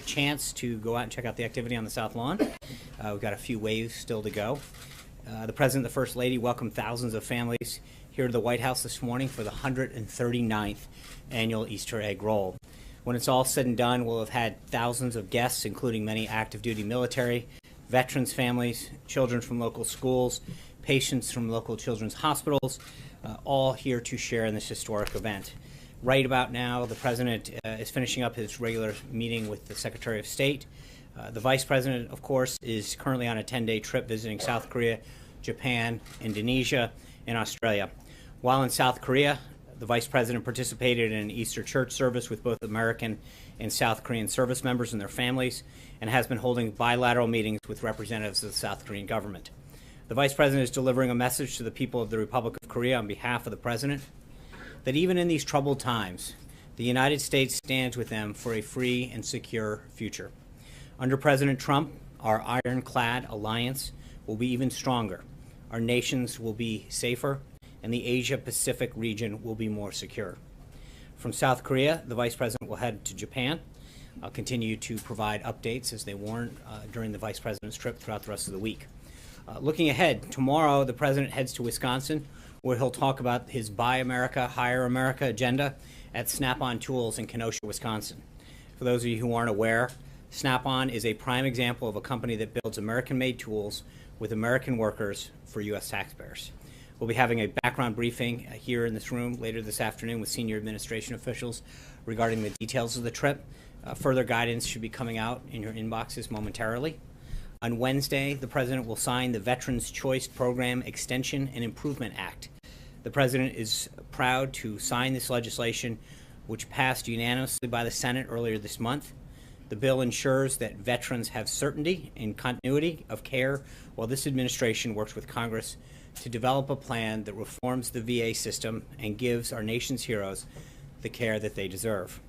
chance to go out and check out the activity on the South Lawn. We've got a few waves still to go. The President and the First Lady welcomed thousands of families here to the White House this morning for the 139th annual Easter egg roll. When it's all said and done, we'll have had thousands of guests, including many active duty military, veterans' families, children from local schools, patients from local children's hospitals, all here to share in this historic event. Right about now, the President is finishing up his regular meeting with the Secretary of State. The Vice President, of course, is currently on a 10-day trip visiting South Korea, Japan, Indonesia, and Australia. While in South Korea, the Vice President participated in an Easter church service with both American and South Korean service members and their families, and has been holding bilateral meetings with representatives of the South Korean government. The Vice President is delivering a message to the people of the Republic of Korea on behalf of the President that even in these troubled times, the United States stands with them for a free and secure future. Under President Trump, our ironclad alliance will be even stronger. Our nations will be safer, and the Asia-Pacific region will be more secure. From South Korea, the Vice President will head to Japan. I'll continue to provide updates as they warrant during the Vice President's trip throughout the rest of the week. Looking ahead, tomorrow the President heads to Wisconsin, where he'll talk about his Buy America, Hire America agenda at Snap-on Tools in Kenosha, Wisconsin. For those of you who aren't aware, Snap-on is a prime example of a company that builds American-made tools with American workers for U.S. taxpayers. We'll be having a background briefing here in this room later this afternoon with senior administration officials regarding the details of the trip. Further guidance should be coming out in your inboxes momentarily. On Wednesday, the President will sign the Veterans Choice Program Extension and Improvement Act. The President is proud to sign this legislation, which passed unanimously by the Senate earlier this month. The bill ensures that veterans have certainty and continuity of care while this administration works with Congress to develop a plan that reforms the VA system and gives our nation's heroes the care that they deserve.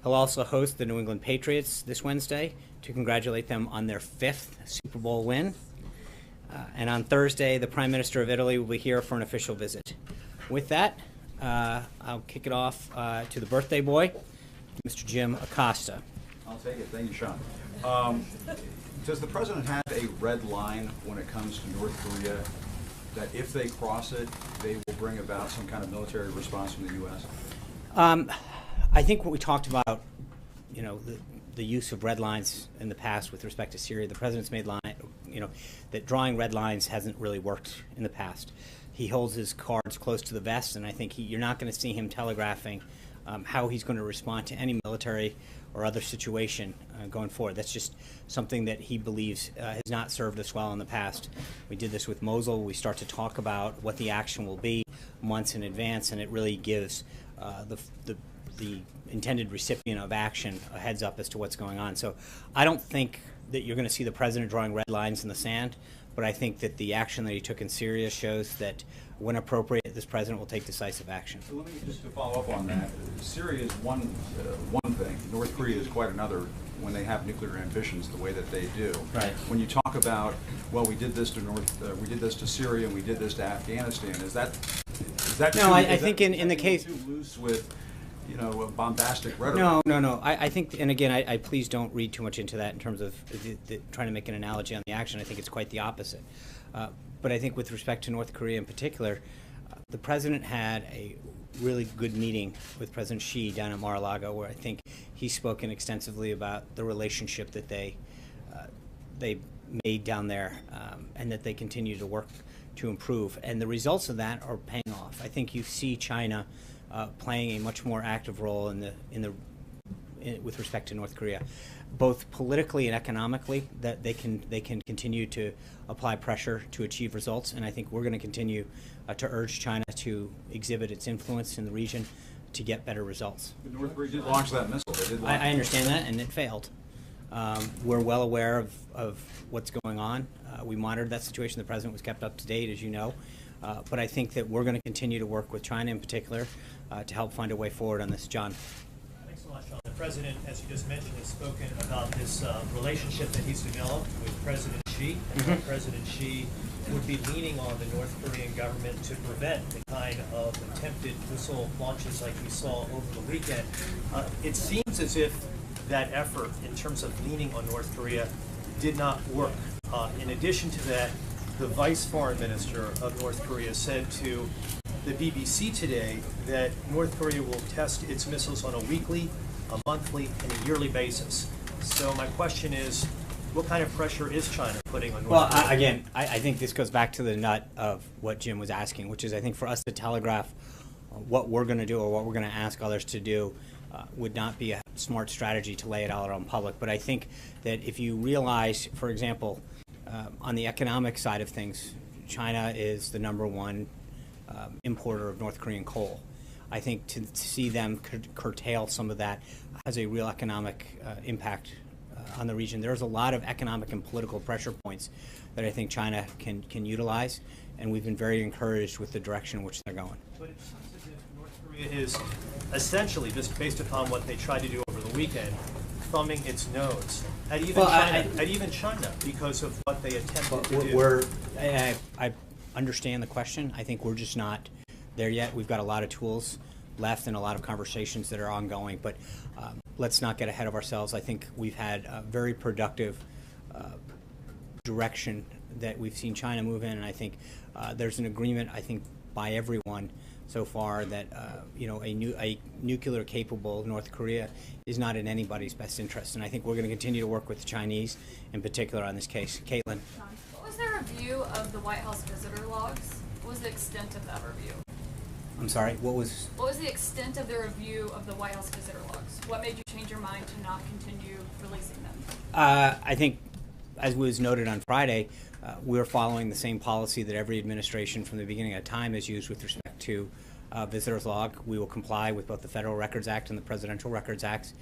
He'll also host the New England Patriots this Wednesday to congratulate them on their 5th Super Bowl win. And on Thursday, the Prime Minister of Italy will be here for an official visit. With that, I'll kick it off to the birthday boy, Mr. Jim Acosta. I'll take it. Thank you, Sean. Does the President have a red line when it comes to North Korea that if they cross it, they will bring about some kind of military response from the U.S.? I think what we talked about, the use of red lines in the past with respect to Syria, the President's made that drawing red lines hasn't really worked in the past. He holds his cards close to the vest, and I think you're not going to see him telegraphing how he's going to respond to any military or other situation going forward. That's just something that he believes has not served us well in the past. We did this with Mosul. We start to talk about what the action will be months in advance, and it really gives the intended recipient of action a heads up as to what's going on. So I don't think that you're going to see the President drawing red lines in the sand, but I think that the action that he took in Syria shows that when appropriate, this President will take decisive action. So let me just to follow up on that. Syria is one thing. North Korea is quite another when they have nuclear ambitions the way that they do. Right. When you talk about, well, we did this to Syria and we did this to Afghanistan, is that no? I think in the case too loose with bombastic rhetoric. No. I think, and again, I please don't read too much into that in terms of trying to make an analogy on the action. I think it's quite the opposite. But I think with respect to North Korea in particular, the President had a really good meeting with President Xi down at Mar-a-Lago, where I think he's spoken extensively about the relationship that they made down there, and that they continue to work to improve. And the results of that are paying off. I think you see China playing a much more active role with respect to North Korea, both politically and economically. That they can continue to apply pressure to achieve results, and I think we're going to continue to urge China to exhibit its influence in the region to get better results. But North Korea did launch that missile. I understand that, and it failed. We're well aware of what's going on. We monitored that situation. The President was kept up to date, as you know. But I think that we're going to continue to work with China in particular to help find a way forward on this. John. Thanks so much, Sean. The President, as you just mentioned, has spoken about this relationship that he's developed with President Xi, and how President Xi would be leaning on the North Korean government to prevent the kind of attempted missile launches like we saw over the weekend. It seems as if that effort in terms of leaning on North Korea did not work. In addition to that, the vice foreign minister of North Korea said to the BBC today that North Korea will test its missiles on a weekly, a monthly, and a yearly basis. So my question is, what kind of pressure is China putting on North Korea? Well, again, I think this goes back to the nut of what Jim was asking, which is I think for us to telegraph what we're going to do or what we're going to ask others to do would not be a smart strategy to lay it out on public. But I think that if you realize, for example, on the economic side of things, China is the #1 importer of North Korean coal. I think to see them curtail some of that has a real economic impact on the region. There's a lot of economic and political pressure points that I think China can utilize, and we've been very encouraged with the direction in which they're going. But it seems as if North Korea is essentially, just based upon what they tried to do over the weekend, thumbing its nose at even China because of what they attempted to do. I understand the question. I think we're just not there yet. We've got a lot of tools left and a lot of conversations that are ongoing, but let's not get ahead of ourselves. I think we've had a very productive direction that we've seen China move in, and I think there's an agreement, I think, by everyone so far that a nuclear capable North Korea is not in anybody's best interest, and I think we're going to continue to work with the Chinese in particular on this case. Caitlin. What was their review of the White House visitor logs? What was the extent of that review? I'm sorry, what was the extent of their review of the White House visitor logs? What made you change your mind to not continue releasing them? I think, as was noted on Friday, we're following the same policy that every administration from the beginning of time has used with respect to visitors log. We will comply with both the Federal Records Act and the Presidential Records Act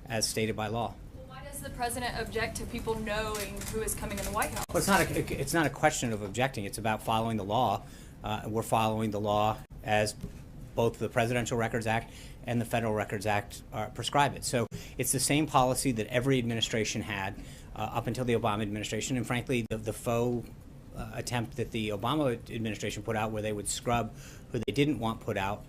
as stated by law. Well, why does the president object to people knowing who is coming in the White House? Well, it's not a question of objecting. It's about following the law. We're following the law as both the Presidential Records Act and the Federal Records Act prescribe it. So it's the same policy that every administration had up until the Obama administration, and frankly, the faux attempt that the Obama administration put out where they would scrub who they didn't want put out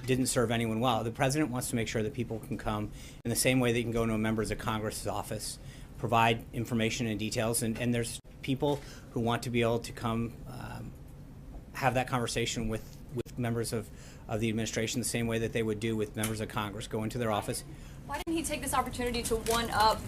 didn't serve anyone well. The president wants to make sure that people can come in the same way they can go to a member of Congress's office, provide information and details, and there's people who want to be able to come have that conversation with members of the administration the same way that they would do with members of Congress, go into their office. Why didn't he take this opportunity to one-up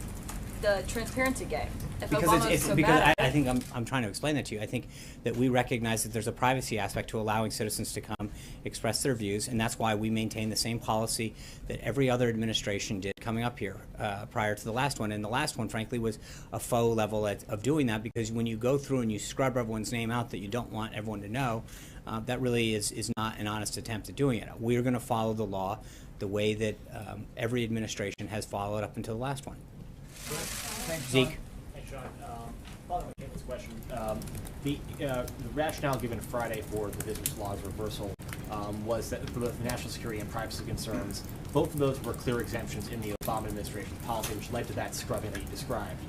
the transparency game? If Because Obama is so because bad I think I'm trying to explain that to you. I think that we recognize that there's a privacy aspect to allowing citizens to come express their views, and that's why we maintain the same policy that every other administration did coming up here prior to the last one. And the last one, frankly, was a faux level of doing that, because when you go through and you scrub everyone's name out that you don't want everyone to know, that really is not an honest attempt at doing it. We're going to follow the law the way that every administration has followed up until the last one. Zeke. Hey, Sean. Following Caitlin's question, the rationale given Friday for the business log's reversal was that for both national security and privacy concerns, both of those were clear exemptions in the Obama administration policy, which led to that scrubbing that you described.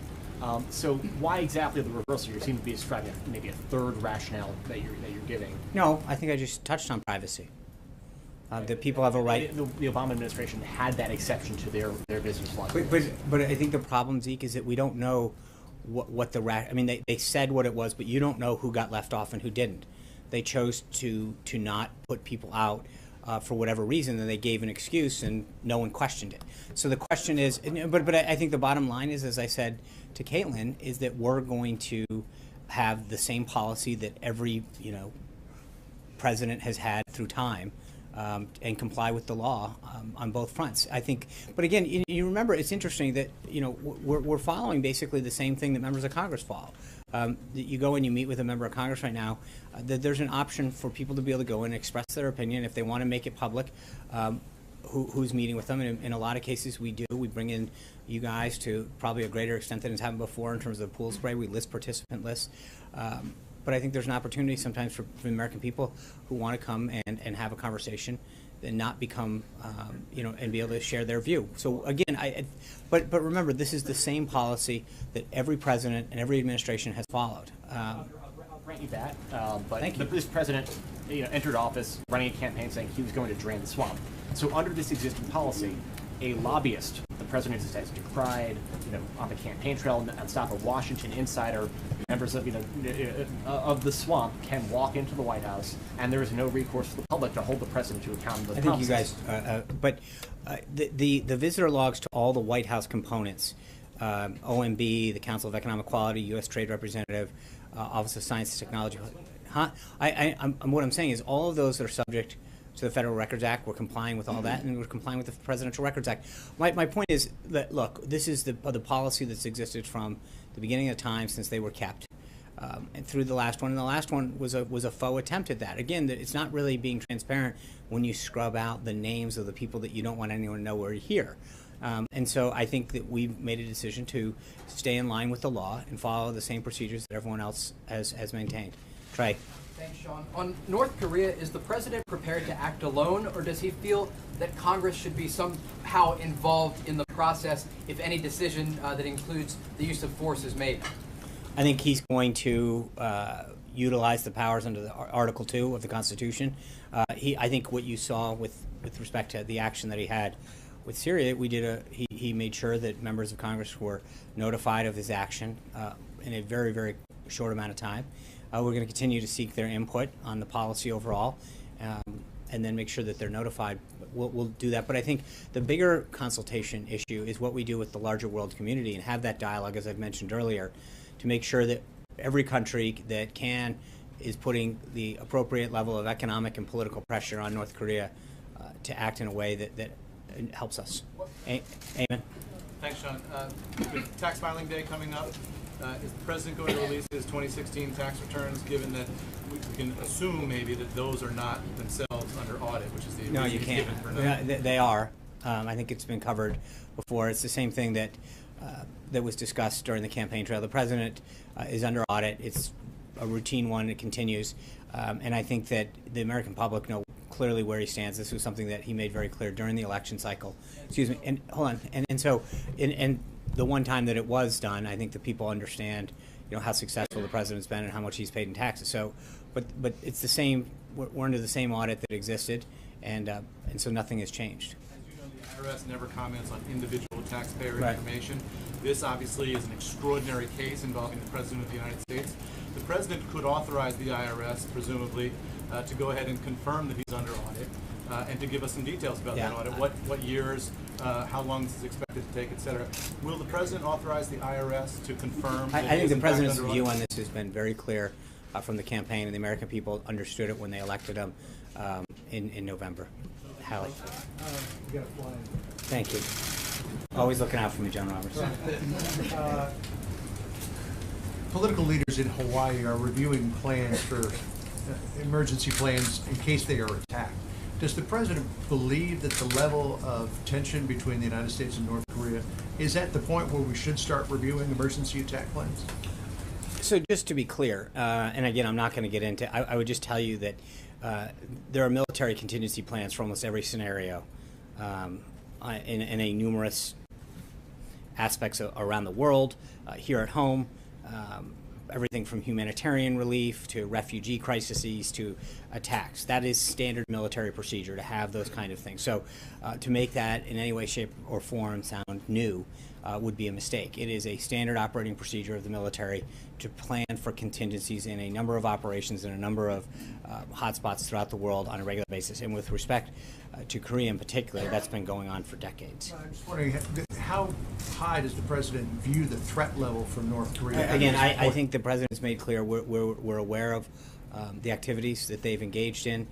So why exactly the reversal? You seem to be describing maybe a third rationale that you're giving. No, I think I just touched on privacy. That people have a right. The Obama administration had that exception to their business law. But I think the problem, Zeke, is that we don't know what the I mean, they said what it was, but you don't know who got left off and who didn't. They chose to not put people out for whatever reason, and they gave an excuse, and no one questioned it. So the question is, but I think the bottom line is, as I said to Caitlin, is that we're going to have the same policy that every president has had through time. And comply with the law on both fronts. I think, but again, you remember, it's interesting that we're following basically the same thing that members of Congress follow. You go and you meet with a member of Congress right now. That there's an option for people to be able to go and express their opinion if they want to make it public. Who's meeting with them? And in a lot of cases, we do. We bring in you guys to probably a greater extent than has happened before in terms of pool spray. We list participant lists. But I think there's an opportunity sometimes for the American people who want to come and have a conversation and not become, and be able to share their view. So again, but remember, this is the same policy that every president and every administration has followed. I'll grant you that, but Thank you. This president entered office running a campaign saying he was going to drain the swamp. So under this existing policy, a lobbyist, the president has decried, on the campaign trail and stop a Washington insider, members of, of the swamp can walk into the White House, and there is no recourse to the public to hold the president to account. I think you guys, the visitor logs to all the White House components, OMB, the Council of Economic Quality, U.S. Trade Representative, Office of Science and Technology. What I'm saying is all of those are subject to the Federal Records Act. We're complying with all that, and we're complying with the Presidential Records Act. My point is that, look, this is the policy that's existed from the beginning of time since they were kept, and through the last one. And the last one was a faux attempt at that. Again, it's not really being transparent when you scrub out the names of the people that you don't want anyone to know were here. And so I think that we've made a decision to stay in line with the law and follow the same procedures that everyone else has maintained. Trey. Thanks, Sean. On North Korea, is the president prepared to act alone, or does he feel that Congress should be somehow involved in the process if any decision that includes the use of force is made? I think he's going to utilize the powers under the Article 2 of the Constitution. I think what you saw with respect to the action that he had with Syria, he made sure that members of Congress were notified of his action in a very, very short amount of time. We're going to continue to seek their input on the policy overall, and then make sure that they're notified. We'll do that. But I think the bigger consultation issue is what we do with the larger world community and have that dialogue, as I've mentioned earlier, to make sure that every country that can is putting the appropriate level of economic and political pressure on North Korea to act in a way that helps us. Amen. Thanks, Sean. With tax filing day coming up, is the president going to release his 2016 tax returns, given that we can assume maybe that those are not themselves under audit, which is the No, you reason he's can't. given for no? Yeah, they are. I think it's been covered before. It's the same thing that was discussed during the campaign trail. The president is under audit. It's a routine one. It continues. And I think that the American public know clearly where he stands. This was something that he made very clear during the election cycle. Excuse me. And hold on. And so the one time that it was done, I think the people understand, how successful the president's been and how much he's paid in taxes. So, but it's the same. We're under the same audit that existed, and so nothing has changed. As you know, the IRS never comments on individual taxpayer Right. information. This obviously is an extraordinary case involving the President of the United States. The President could authorize the IRS, presumably, to go ahead and confirm that he's under audit and to give us some details about that audit. What years, how long this is expected to take, et cetera. Will the President authorize the IRS to confirm that I he think is the in fact president's under view audit? on this has been very clear from the campaign, and the American people understood it when they elected him in November. Hallie. Thank you. Always looking out for me, John Roberts. Political leaders in Hawaii are reviewing plans for emergency plans in case they are attacked. Does the president believe that the level of tension between the United States and North Korea is at the point where we should start reviewing emergency attack plans? So just to be clear, and again, I'm not going to get into, I would just tell you that there are military contingency plans for almost every scenario in a numerous aspects around the world, here at home, everything from humanitarian relief to refugee crises to attacks. That is standard military procedure to have those kind of things. So to make that in any way, shape, or form sound new would be a mistake. It is a standard operating procedure of the military to plan for contingencies in a number of operations in a number of hotspots throughout the world on a regular basis. And with respect to Korea in particular, that's been going on for decades. I'm just wondering, how high does the president view the threat level from North Korea? Again, I think the president's made clear we're aware of the activities that they've engaged in,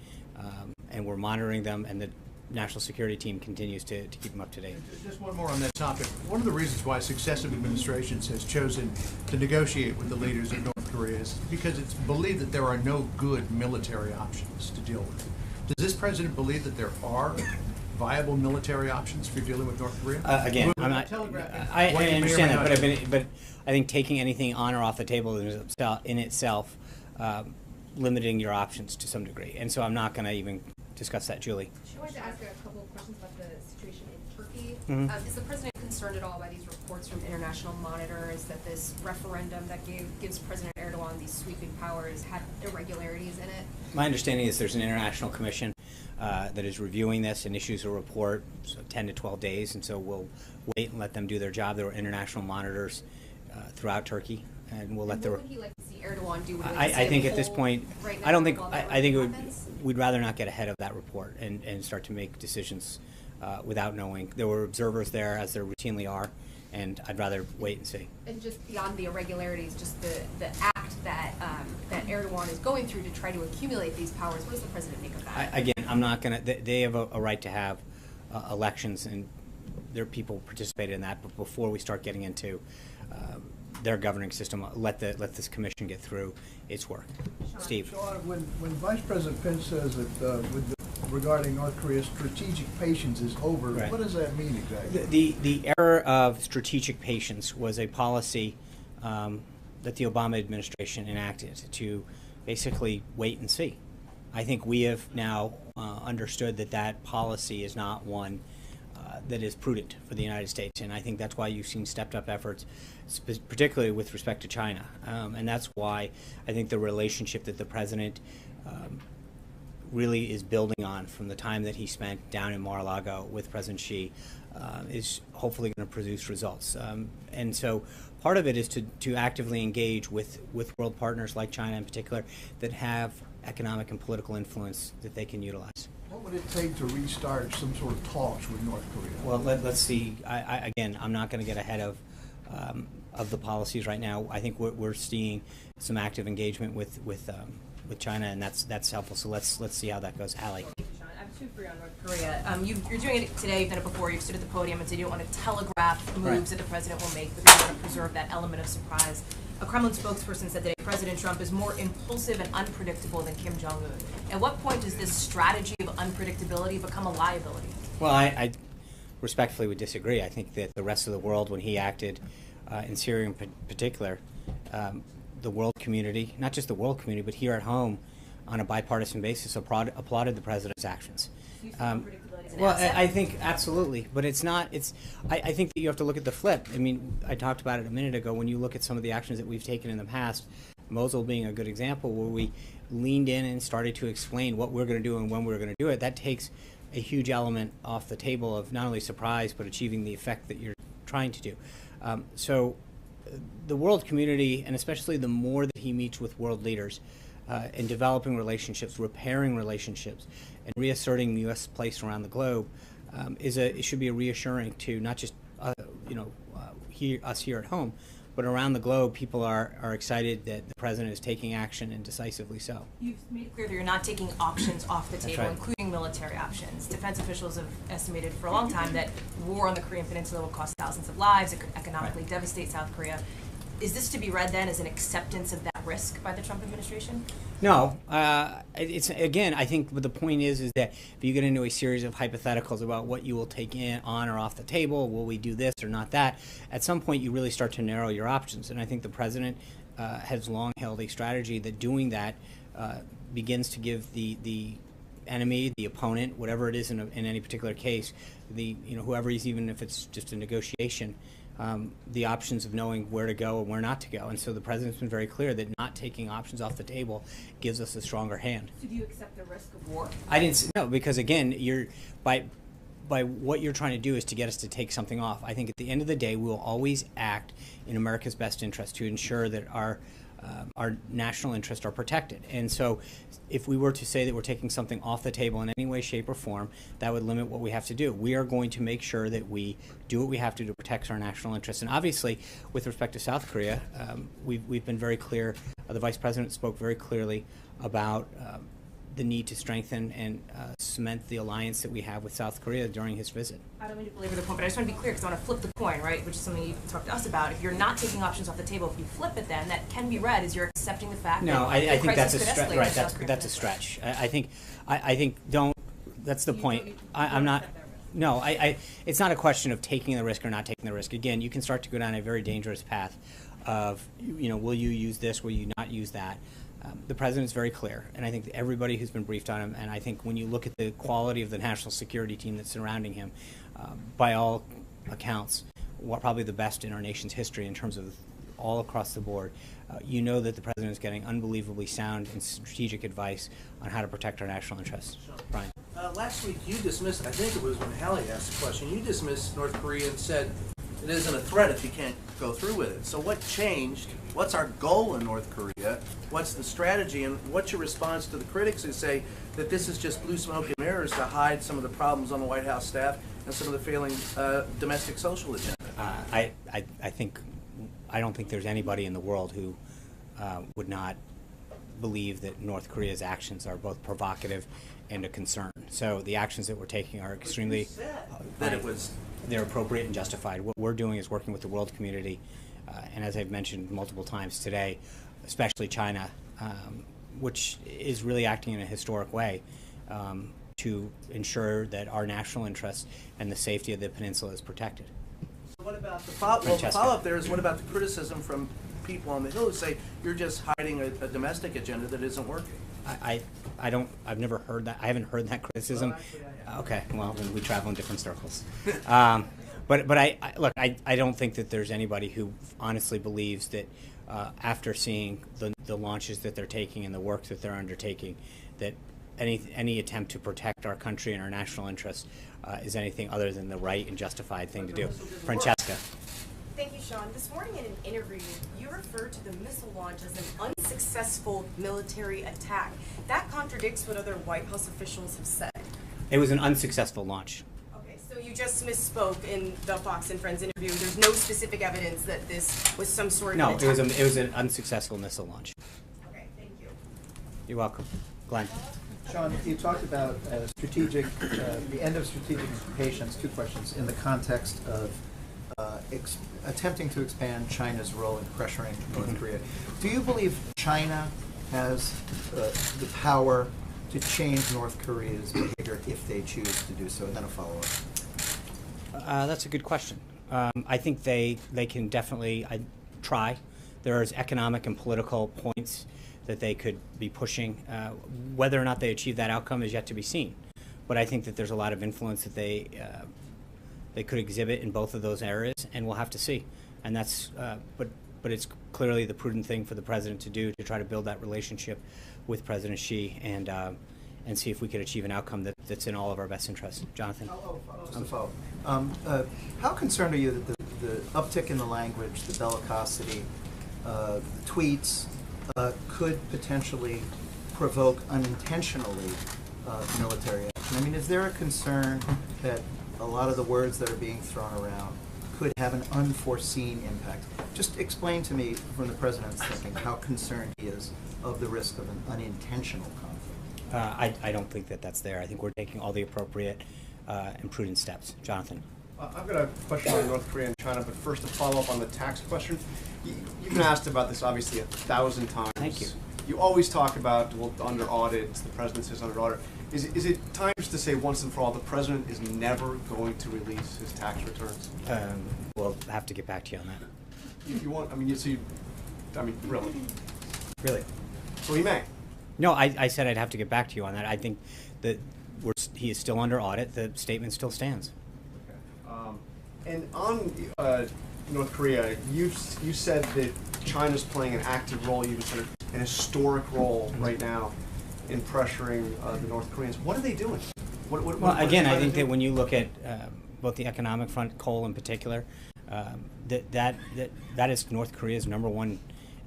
and we're monitoring them, and the national security team continues to keep them up to date. Just one more on that topic. One of the reasons why successive administrations has chosen to negotiate with the leaders of North Korea is because it's believed that there are no good military options to deal with. Does this president believe that there are viable military options for dealing with North Korea? Again, I'm not. I understand that, but I think taking anything on or off the table in itself, limiting your options to some degree, and so I'm not going to even discuss that, Julie. I wanted to ask a couple of questions about the situation in Turkey. Mm-hmm. Is the president concerned at all by these reports from international monitors that this referendum that gives President Erdogan these sweeping powers had irregularities in it? My understanding is there's an international commission that is reviewing this and issues a report, so 10 to 12 days, and so we'll wait and let them do their job. There were international monitors throughout Turkey, and we'll let the. What would he like to see Erdogan do? Would he like to I see think him at this hold point, right I don't now think, while that I think happens? we'd rather not get ahead of that report and start to make decisions without knowing. There were observers there, as there routinely are, and I'd rather wait and see. And just beyond the irregularities, just the act that that Erdogan is going through to try to accumulate these powers. What does the president make of that? Again, I'm not going to, they have a right to have elections, and their people participated in that, but before we start getting into their governing system, let this commission get through its work. Steve. Sean, when Vice President Pence says that regarding North Korea, strategic patience is over, Right. what does that mean exactly? The era of strategic patience was a policy that the Obama administration enacted to basically wait and see. I think we have now understood that that policy is not one that is prudent for the United States, and I think that's why you've seen stepped up efforts, particularly with respect to China, and that's why I think the relationship that the president really is building on from the time that he spent down in Mar-a-Lago with President Xi is hopefully going to produce results. And so part of it is to actively engage with world partners like China in particular that have economic and political influence that they can utilize. What would it take to restart some sort of talks with North Korea? Well, let's see. Again, I'm not going to get ahead of the policies right now. I think we're seeing some active engagement with China, and that's helpful. So let's see how that goes. Allie. Sean, I have two for you on North Korea. You're doing it today. You've done it before. You've stood at the podium and said you don't want to telegraph moves Right. that the president will make, because you want to preserve that element of surprise. A Kremlin spokesperson said today President Trump is more impulsive and unpredictable than Kim Jong-un. At what point does this strategy of unpredictability become a liability? Well, I respectfully would disagree. I think that the rest of the world, when he acted in Syria in particular, the world community, not just the world community, but here at home, on a bipartisan basis, applauded the president's actions. Well, I think absolutely, but it's not. I think that you have to look at the flip. I mean, I talked about it a minute ago. When you look at some of the actions that we've taken in the past, Mosul being a good example, where we leaned in and started to explain what we're going to do and when we're going to do it, that takes a huge element off the table of not only surprise but achieving the effect that you're trying to do. So the world community, and especially the more that he meets with world leaders in developing relationships, repairing relationships, and reasserting the U.S. place around the globe, it should be a reassuring to not just us here at home, but around the globe. People are excited that the president is taking action, and decisively so. You've made it clear that you're not taking options off the table, right. including military options. Defense officials have estimated for a long time that war on the Korean Peninsula will cost thousands of lives. It could economically devastate South Korea. Is this to be read then as an acceptance of that risk by the Trump administration? No, it's again. I think the point is that if you get into a series of hypotheticals about what you will take on or off the table, will we do this or not that? At some point, you really start to narrow your options, and I think the president has long held a strategy that doing that begins to give the enemy, the opponent, whatever it is in any particular case, whoever he's, even if it's just a negotiation. The options of knowing where to go and where not to go. And so the president's been very clear that not taking options off the table gives us a stronger hand. So do you accept the risk of war? I didn't no, because again, by what you're trying to do is to get us to take something off. I think at the end of the day, we will always act in America's best interest to ensure that our national interests are protected. And so if we were to say that we're taking something off the table in any way, shape, or form, that would limit what we have to do. We are going to make sure that we do what we have to protect our national interests. And obviously, with respect to South Korea, we've been very clear. The Vice President spoke very clearly about the need to strengthen and cement the alliance that we have with South Korea during his visit. I don't mean to belabor the point, but I just want to be clear because I want to flip the coin, right, which is something you've talked to us about. If you're not taking options off the table, if you flip it then, that can be read as you're accepting the fact No, that I think that's a could stretch. escalate Right, to South Korea. that's a stretch. I think don't. That's the point. I'm not. No, it's not a question of taking the risk or not taking the risk. Again, you can start to go down a very dangerous path of, will you use this, will you not use that? The president's very clear, and I think that everybody who's been briefed on him, and I think when you look at the quality of the national security team that's surrounding him, by all accounts, probably the best in our nation's history in terms of all across the board. You know that the president is getting unbelievably sound and strategic advice on how to protect our national interests. Brian. Last week you dismissed, I think it was when Hallie asked the question, you dismissed North Korea and said it isn't a threat if you can't go through with it. So what changed? What's our goal in North Korea? What's the strategy? And what's your response to the critics who say that this is just blue smoke and mirrors to hide some of the problems on the White House staff and some of the failing domestic social agenda? I don't think there's anybody in the world who would not believe that North Korea's actions are both provocative and a concern. So the actions that we're taking are extremely they're appropriate and justified. What we're doing is working with the world community, and as I've mentioned multiple times today, especially China, which is really acting in a historic way to ensure that our national interests and the safety of the peninsula is protected. So what about the follow-up there is what about the criticism from people on the Hill who say you're just hiding a domestic agenda that isn't working? I've never heard that. I haven't heard that criticism. Well, actually, I have. Okay, well, then we travel in different circles. But I don't think that there's anybody who honestly believes that after seeing the launches that they're taking and the work that they're undertaking, that any attempt to protect our country and our national interests is anything other than the right and justified thing to do. Francesca. Thank you, Sean. This morning in an interview, you referred to the missile launch as an unsuccessful military attack. That contradicts what other White House officials have said. It was an unsuccessful launch. Okay, so you just misspoke in the Fox and Friends interview. There's no specific evidence that this was some sort of No, an attack. it was an unsuccessful missile launch. Okay, thank you. You're welcome. Glenn. Sean, you talked about the end of strategic patience, two questions, in the context of attempting to expand China's role in pressuring North Korea. Do you believe China has the power to change North Korea's behavior if they choose to do so? And then a follow-up. That's a good question. I think they can definitely try. There's economic and political points that they could be pushing. Whether or not they achieve that outcome is yet to be seen. But I think that there's a lot of influence that they could exhibit in both of those areas, and we'll have to see. And that's, but it's clearly the prudent thing for the president to do to try to build that relationship with President Xi and see if we could achieve an outcome that's in all of our best interests. Jonathan. How concerned are you that the uptick in the language, the bellicosity, tweets could potentially provoke unintentionally military action? I mean, is there a concern that a lot of the words that are being thrown around could have an unforeseen impact? Just explain to me, from the president's thinking, how concerned he is of the risk of an unintentional conflict. I don't think that that's there. I think we're taking all the appropriate and prudent steps. Jonathan. I've got a question on North Korea and China, but first a follow-up on the tax question. You've been asked about this obviously 1,000 times. Thank you. You always talk about, well, under audit, the president says under audit. Is it time just to say once and for all, the president is never going to release his tax returns? We'll have to get back to you on that. You want, really? Really? So he may. No, I said I'd have to get back to you on that. I think that he is still under audit. The statement still stands. And on North Korea, you said that China's playing an active role, you said an historic role right now in pressuring the North Koreans. What are they doing? Well, again, I think that when you look at both the economic front, coal in particular, that is North Korea's #1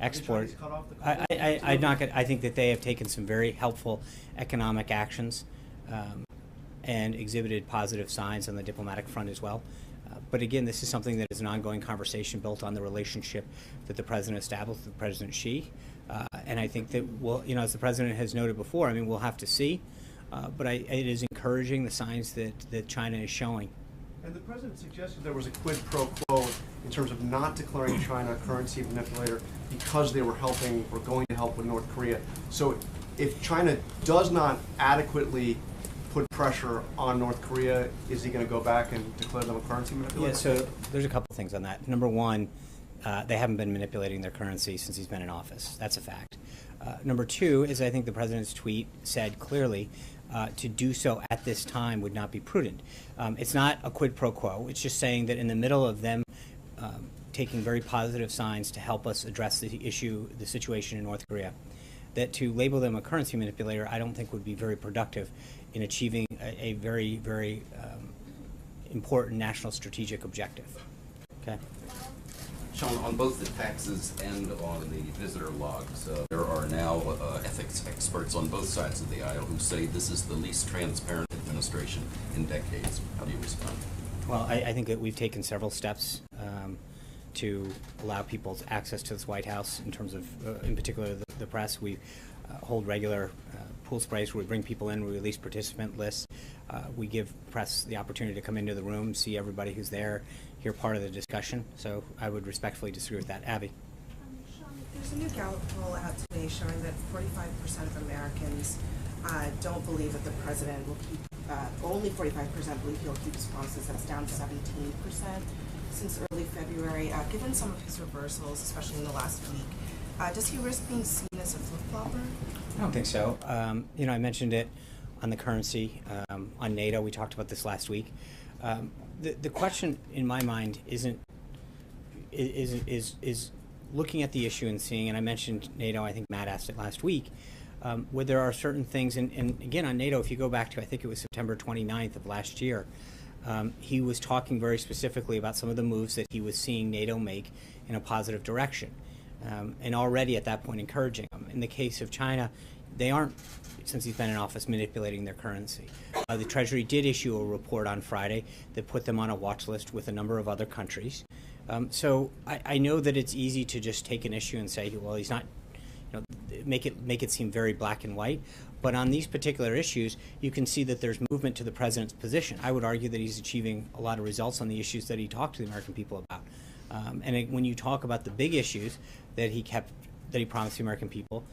export. I think that they have taken some very helpful economic actions and exhibited positive signs on the diplomatic front as well. But again, this is something that is an ongoing conversation built on the relationship that the president established with President Xi. And I think that, as the president has noted before, we'll have to see. But it is encouraging the signs that China is showing. And the president suggested there was a quid pro quo in terms of not declaring China a currency manipulator because they were helping or going to help with North Korea. So if China does not adequately put pressure on North Korea, is he going to go back and declare them a currency manipulator? Yeah, so there's a couple things on that. Number one, they haven't been manipulating their currency since he's been in office. That's a fact. Number two is I think the president's tweet said clearly to do so at this time would not be prudent. It's not a quid pro quo. It's just saying that in the middle of them taking very positive signs to help us address the situation in North Korea. That to label them a currency manipulator, I don't think would be very productive in achieving a very, very important national strategic objective. Okay. Sean, on both the taxes and on the visitor logs, there are now ethics experts on both sides of the aisle who say this is the least transparent administration in decades. How do you respond? Well, I think that we've taken several steps to allow people access to this White House in terms of, in particular, the press. We hold regular pool sprays where we bring people in, we release participant lists. We give press the opportunity to come into the room, see everybody who's there, hear part of the discussion. So I would respectfully disagree with that. Abby? Sean, there's a new Gallup poll out today showing that 45% of Americans don't believe that the president will keep, only 45% believe he'll keep his promises. That's down 17% since early February. Given some of his reversals, especially in the last week, does he risk being seen as a flip-flopper? I don't think so. You know, I mentioned it on the currency, on NATO. We talked about this last week. The question in my mind is looking at the issue and seeing, and I mentioned NATO, I think Matt asked it last week, where there are certain things, and again on NATO, if you go back to, I think it was September 29th of last year, he was talking very specifically about some of the moves that he was seeing NATO make in a positive direction, and already at that point encouraging them. In the case of China, they aren't, since he's been in office, manipulating their currency. The Treasury did issue a report on Friday that put them on a watch list with a number of other countries. So I know that it's easy to just take an issue and say, well, he's not, you know, make it seem very black and white. But on these particular issues, you can see that there's movement to the president's position. I would argue that he's achieving a lot of results on the issues that he talked to the American people about. When you talk about the big issues that he promised the American people,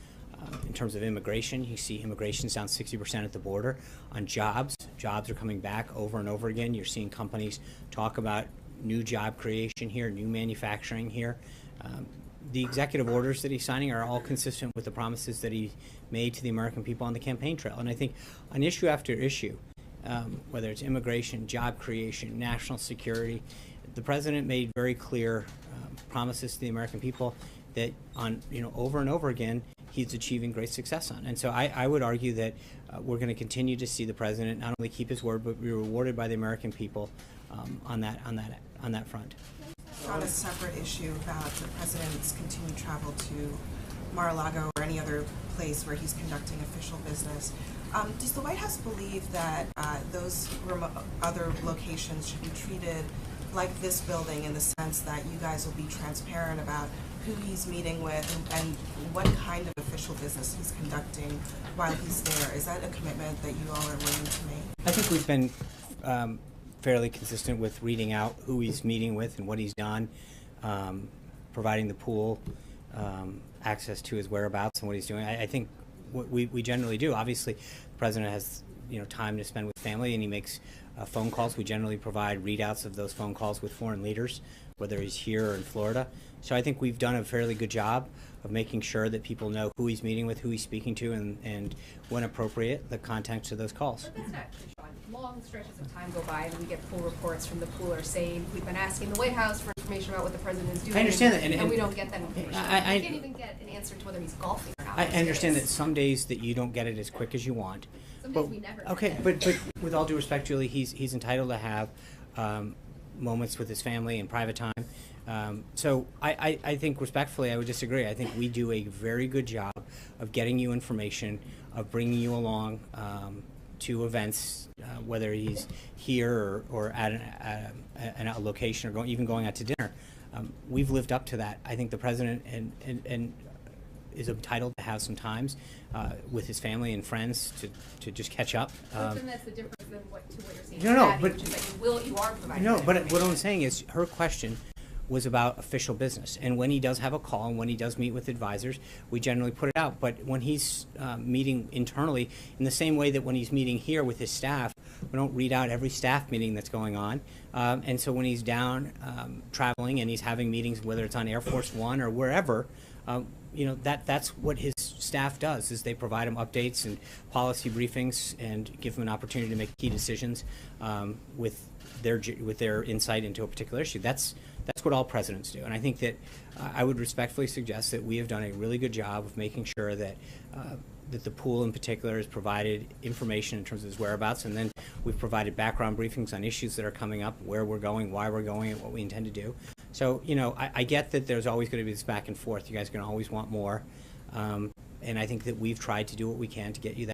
in terms of immigration, you see immigration's down 60% at the border. On jobs are coming back over and over again. You're seeing companies talk about new job creation here, new manufacturing here. The executive orders that he's signing are all consistent with the promises that he made to the American people on the campaign trail. And I think on issue after issue, whether it's immigration, job creation, national security, the president made very clear promises to the American people that on, you know, over and over again, he's achieving great success on. And so I would argue that we're going to continue to see the president not only keep his word, but be rewarded by the American people on that front. On a separate issue about the president's continued travel to Mar-a-Lago or any other place where he's conducting official business, does the White House believe that those other locations should be treated like this building in the sense that you guys will be transparent about who he's meeting with and what kind of official business he's conducting while he's there? Is that a commitment that you all are willing to make? I think we've been fairly consistent with reading out who he's meeting with and what he's done, providing the pool access to his whereabouts and what he's doing. I think we generally do. Obviously, the president has, you know, time to spend with family, and he makes phone calls. We generally provide readouts of those phone calls with foreign leaders, whether he's here or in Florida. So I think we've done a fairly good job of making sure that people know who he's meeting with, who he's speaking to, and when appropriate, the context of those calls. But that's not true, Sean. Long stretches of time go by and we get full reports from the pooler saying we've been asking the White House for information about what the president is doing. I understand that, and we don't get that information. I we can't even get an answer to whether he's golfing or not. I understand that some days that you don't get it as quick as you want. Some But, days we never okay, get it. but with all due respect, Julie, he's entitled to have moments with his family and private time. So I think respectfully, I would disagree. I think we do a very good job of getting you information, of bringing you along to events, whether he's here or at a location or even going out to dinner. We've lived up to that. I think the president and is entitled to have some times with his family and friends to just catch up. But then that's the difference than what you're saying. No, Abby, but which is that you are providing. No, that but what information. I'm saying is her question was about official business, and when he does have a call and when he does meet with advisors, we generally put it out. But when he's meeting internally, in the same way that when he's meeting here with his staff, we don't read out every staff meeting that's going on. And so when he's down traveling and he's having meetings, whether it's on Air Force One or wherever, you know, that's what his staff does, is they provide him updates and policy briefings and give him an opportunity to make key decisions with their insight into a particular issue. That's That's what all presidents do. And I think that I would respectfully suggest that we have done a really good job of making sure that that the pool in particular has provided information in terms of his whereabouts, and then we've provided background briefings on issues that are coming up, where we're going, why we're going, and what we intend to do. So, you know, I get that there's always going to be this back and forth. You guys are going to always want more. And I think that we've tried to do what we can to get you that.